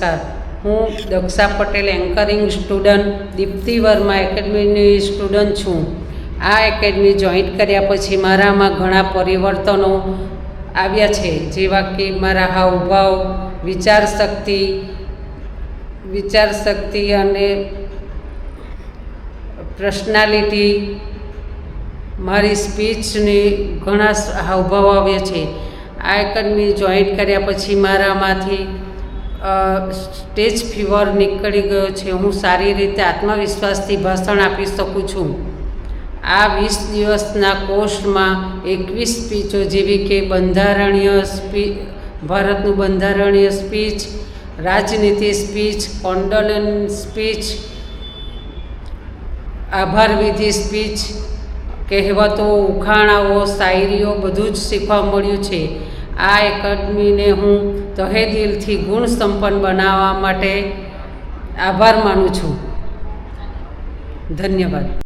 નમસ્કાર, હું Daksha Patel anchoring student Deepti Verma એકેડમીની સ્ટુડન્ટ છું. આ એકેડમી જોઈન્ટ કર્યા પછી મારામાં ઘણા પરિવર્તનો આવ્યા છે, જેવા કે મારા હાવભાવ, વિચારશક્તિ અને પર્સનાલિટી, મારી સ્પીચની ઘણા હાવભાવ આવ્યા છે. આ એકેડમી જોઈન્ટ કર્યા પછી મારામાંથી સ્ટેજ ફીવર નીકળી ગયો છે. હું સારી રીતે આત્મવિશ્વાસથી ભાષણ આપી શકું છું. આ 20 દિવસના કોર્સમાં 21 સ્પીચો જેવી કે ભારતનું બંધારણીય સ્પીચ, રાજનીતિ સ્પીચ, કોન્ડોલેન્સ સ્પીચ, આભાર વિધિ સ્પીચ, કહેવતો, ઉખાણાઓ, શાયરીઓ બધું જ શીખવા મળ્યું છે. આ એકેડમીને હું તહે દિલથી ગુણ સંપન્ન બનાવવા માટે આભાર માનું છું. ધન્યવાદ.